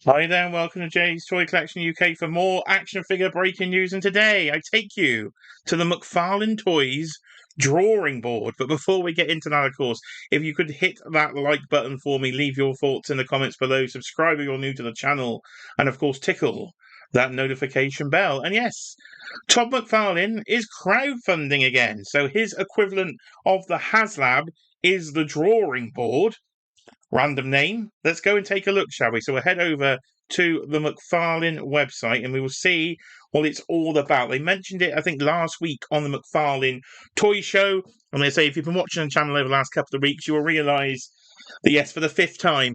Hi there and welcome to Jay's Toy Collection UK for more action figure breaking news. And today I take you to the McFarlane Toys drawing board. But before we get into that, of course, if you could hit that like button for me, leave your thoughts in the comments below, subscribe if you're new to the channel, and of course tickle that notification bell. And yes, Todd McFarlane is crowdfunding again. So his equivalent of the HasLab is the drawing board. Random name. Let's go and take a look, shall we? So we'll head over to the McFarlane website and we will see what it's all about. They mentioned it, I think, last week on the McFarlane Toy Show. And they say if you've been watching the channel over the last couple of weeks, you will realise that, yes, for the fifth time,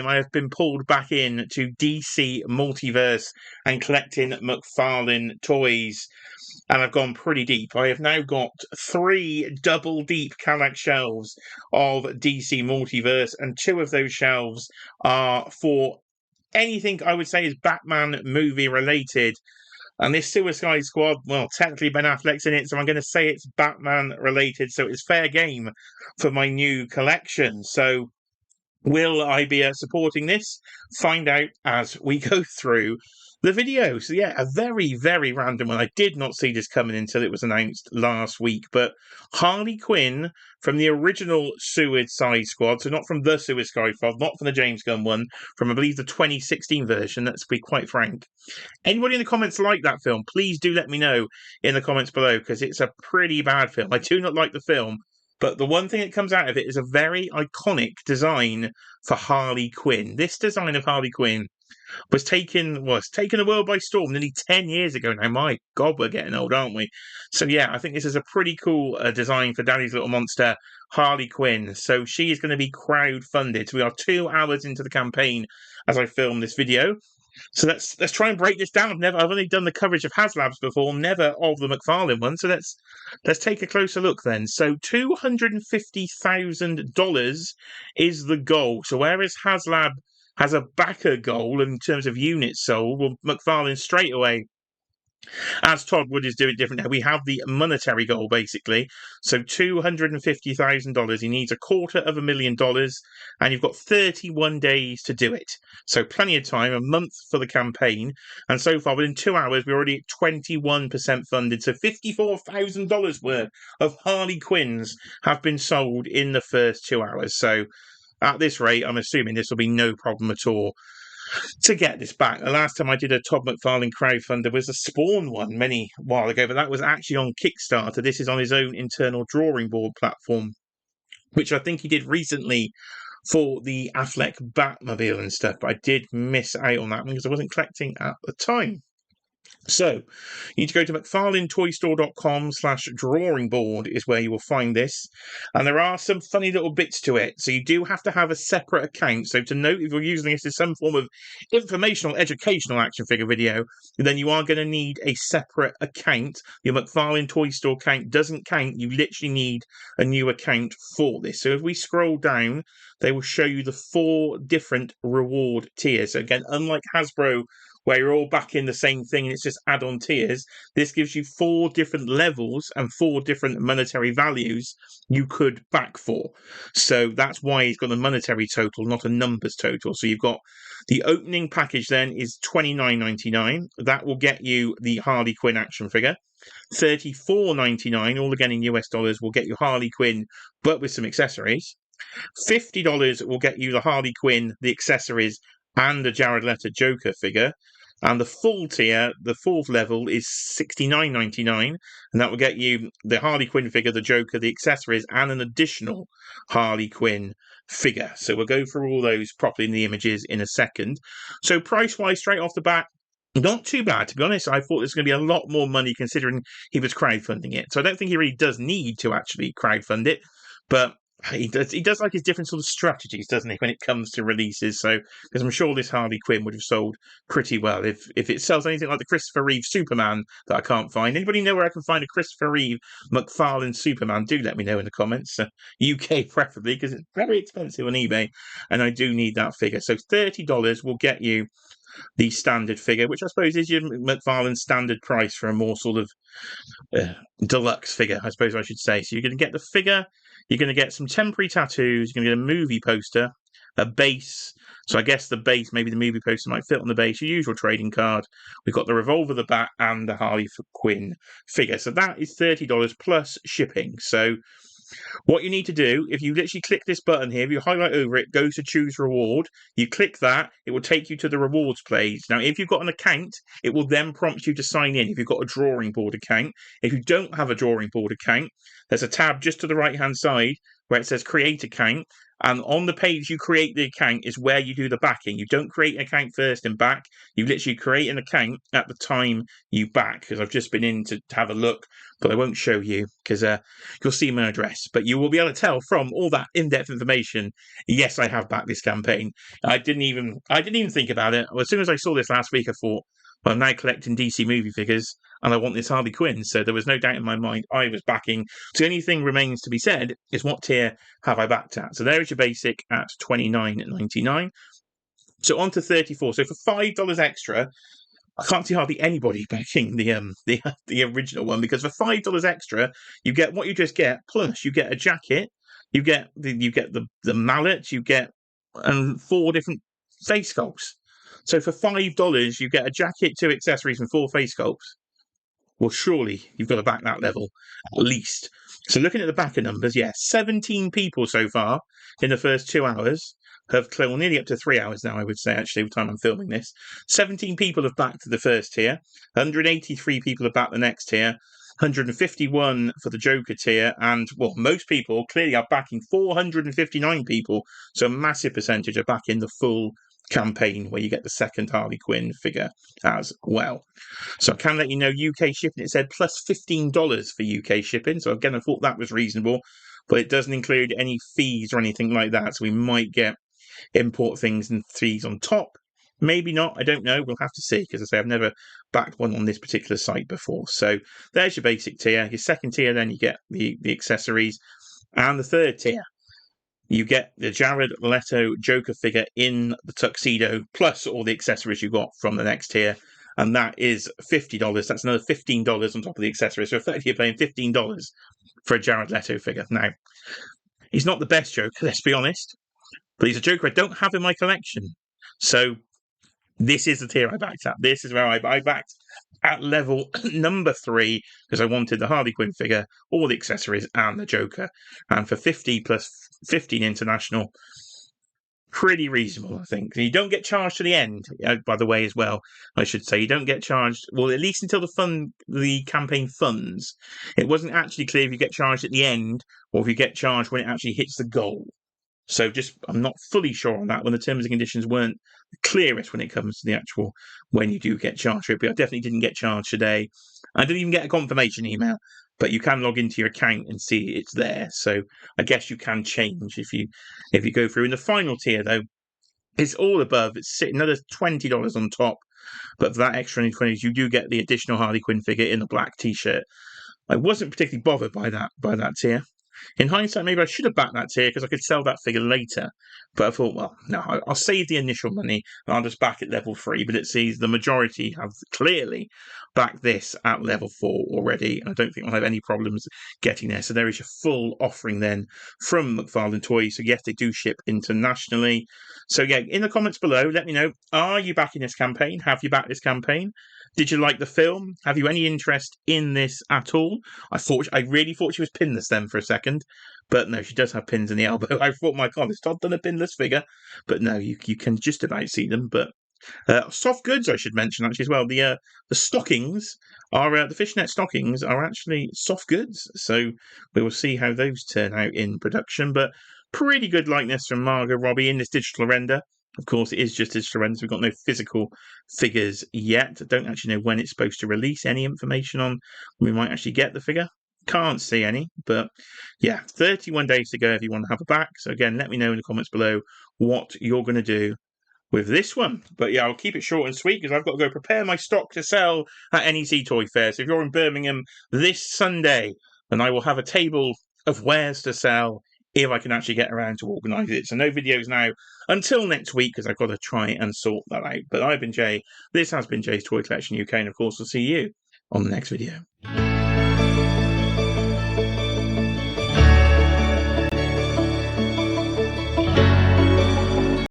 I have been pulled back in to DC Multiverse and collecting McFarlane toys. And I've gone pretty deep. I have now got 3 double deep Kallax shelves of DC Multiverse, and 2 of those shelves are for anything I would say is Batman movie related. And this Suicide Squad, well, technically Ben Affleck's in it, so I'm going to say it's Batman related, so it's fair game for my new collection. So will I be supporting this? Find out as we go through the video. So yeah, a very, very random one. I did not see this coming until it was announced last week. But Harley Quinn from the original Suicide Squad, so not from the Suicide Squad, not from the James Gunn one, from I believe the 2016 version, let's be quite frank. Anybody in the comments like that film, please do let me know in the comments below, because it's a pretty bad film. I do not like the film, but the one thing that comes out of it is a very iconic design for Harley Quinn. This design of Harley Quinn was taken the world by storm nearly 10 years ago now. My God, we're getting old, aren't we? So yeah, I think this is a pretty cool design for Daddy's Little Monster, Harley Quinn. So she is going to be crowd-funded. So we are 2 hours into the campaign as I film this video. So let's try and break this down. I've only done the coverage of HasLabs before, never of the McFarlane one. So let's take a closer look then. So $250,000 is the goal. So whereas HasLab has a backer goal in terms of units sold, well, McFarlane straight away, as Todd Wood is doing different now, we have the monetary goal basically. So $250,000. He needs $250,000, and you've got 31 days to do it. So plenty of time, a month for the campaign. And so far, within 2 hours, we're already at 21% funded. So $54,000 worth of Harley Quinns have been sold in the first 2 hours. So at this rate, I'm assuming this will be no problem at all to get this back. The last time I did a Todd McFarlane crowdfunder was a Spawn one many while ago, but that was actually on Kickstarter. This is on his own internal drawing board platform, which I think he did recently for the Affleck Batmobile and stuff, but I did miss out on that one because I wasn't collecting at the time. So, you need to go to McFarlaneToyStore.com/drawing board is where you will find this. And there are some funny little bits to it. So you do have to have a separate account. So to note, if you're using this as some form of informational, educational action figure video, then you are going to need a separate account. Your McFarlane Toy Store account doesn't count. You literally need a new account for this. So if we scroll down, they will show you the 4 different reward tiers. So again, unlike Hasbro, where you're all back in the same thing and it's just add-on tiers, this gives you 4 different levels and 4 different monetary values you could back for. So that's why it's got a monetary total, not a numbers total. So you've got the opening package then is $29.99. That will get you the Harley Quinn action figure. $34.99, all again in US dollars, will get you Harley Quinn, but with some accessories. $50 will get you the Harley Quinn, the accessories, and the Jared Leto Joker figure. And the full tier, the 4th level, is $69.99, and that will get you the Harley Quinn figure, the Joker, the accessories, and an additional Harley Quinn figure. So we'll go through all those properly in the images in a second. So price-wise, straight off the bat, not too bad, to be honest. I thought this was going to be a lot more money considering he was crowdfunding it. So I don't think he really does need to actually crowdfund it, but he does like his different sort of strategies, doesn't he, when it comes to releases? So, because I'm sure this Harley Quinn would have sold pretty well if it sells anything like the Christopher Reeve Superman that I can't find. Anybody know where I can find a Christopher Reeve McFarlane Superman? Do let me know in the comments. UK preferably, because it's very expensive on eBay, and I do need that figure. So $30 will get you the standard figure, which I suppose is your McFarlane standard price for a more sort of deluxe figure, I suppose I should say. So you're going to get the figure, you're going to get some temporary tattoos, you're going to get a movie poster, a base. So I guess the base, maybe the movie poster might fit on the base. Your usual trading card. We've got the revolver, the bat, and the Harley Quinn figure. So that is $30 plus shipping. So what you need to do, if you literally click this button here, if you highlight over it, goes to choose reward. You click that, it will take you to the rewards page. Now, if you've got an account, it will then prompt you to sign in if you've got a drawing board account. If you don't have a drawing board account, there's a tab just to the right-hand side where it says create account. And on the page you create the account is where you do the backing. You don't create an account first and back. You literally create an account at the time you back, because I've just been in to have a look, but I won't show you because you'll see my address. But you will be able to tell from all that in-depth information, yes, I have backed this campaign. I didn't even think about it. As soon as I saw this last week, I thought, well, I'm now collecting DC movie figures and I want this Harley Quinn. So there was no doubt in my mind I was backing. So the only thing remains to be said is what tier have I backed at? So there's your basic at $29.99. So on to 34. So for $5 extra, I can't see hardly anybody backing the original one, because for $5 extra, you get what you just get, plus you get a jacket, you get the mallet, you get 4 different face sculpts. So for $5, you get a jacket, 2 accessories, and 4 face sculpts. Well, surely you've got to back that level, at least. So looking at the backer numbers, 17 people so far in the first 2 hours have, well, nearly up to 3 hours now, I would say, actually, by the time I'm filming this. 17 people have backed the first tier, 183 people have backed the next tier, 151 for the Joker tier, and, well, most people clearly are backing 459 people, so a massive percentage are backing the full campaign where you get the second Harley Quinn figure as well. So I can let you know UK shipping, it said plus $15 for UK shipping. So again, I thought that was reasonable, but it doesn't include any fees or anything like that. So we might get import things and fees on top. Maybe not. I don't know. We'll have to see, because I say I've never backed one on this particular site before. So there's your basic tier. Your second tier, then you get the accessories. And the third tier, you get the Jared Leto Joker figure in the tuxedo, plus all the accessories you got from the next tier. And that is $50. That's another $15 on top of the accessories. So effectively, you're paying $15 for a Jared Leto figure. Now, he's not the best Joker, let's be honest, but he's a Joker I don't have in my collection. So this is the tier I backed at. This is where I backed at level number 3, because I wanted the Harley Quinn figure, all the accessories, and the Joker. And for 50 plus 15 international, pretty reasonable, I think. You don't get charged to the end, by the way, as well. I should say you don't get charged, well, at least until the campaign funds. It wasn't actually clear if you get charged at the end or if you get charged when it actually hits the goal. So I'm not fully sure on that, when the terms and conditions weren't the clearest when it comes to the actual when you do get charged for it. But I definitely didn't get charged today. I didn't even get a confirmation email, but you can log into your account and see it's there. So I guess you can change if you go through. In the final tier, though, it's all above. It's another $20 on top. But for that extra $20, you do get the additional Harley Quinn figure in the black T-shirt. I wasn't particularly bothered by that tier. In hindsight, maybe I should have backed that tier because I could sell that figure later. But I thought, well, no, I'll save the initial money and I'll just back at level 3. But it seems the majority have clearly backed this at level 4 already. And I don't think I'll have any problems getting there. So there is your full offering then from McFarlane Toys. So yes, they do ship internationally. So yeah, in the comments below, let me know, are you backing this campaign? Have you backed this campaign? Did you like the film? Have you any interest in this at all? I really thought she was pinless then for a second, but no, she does have pins in the elbow. I thought, my God, has Todd done a pinless figure? But no, you can just about see them. But soft goods, I should mention actually as well. The stockings are the fishnet stockings are actually soft goods, so we will see how those turn out in production. But pretty good likeness from Margot Robbie in this digital render. Of course, it is just digital render, so we've got no physical figures yet. I don't actually know when it's supposed to release. Any information on when we might actually get the figure? Can't see any, but yeah, 31 days to go if you want to have a back. So again, let me know in the comments below what you're going to do with this one. But yeah, I'll keep it short and sweet because I've got to go prepare my stock to sell at NEC Toy Fair. So if you're in Birmingham this Sunday, then I will have a table of wares to sell if I can actually get around to organise it. So no videos now until next week because I've got to try and sort that out. But I've been Jay. This has been Jay's Toy Collection UK, and of course, we'll see you on the next video.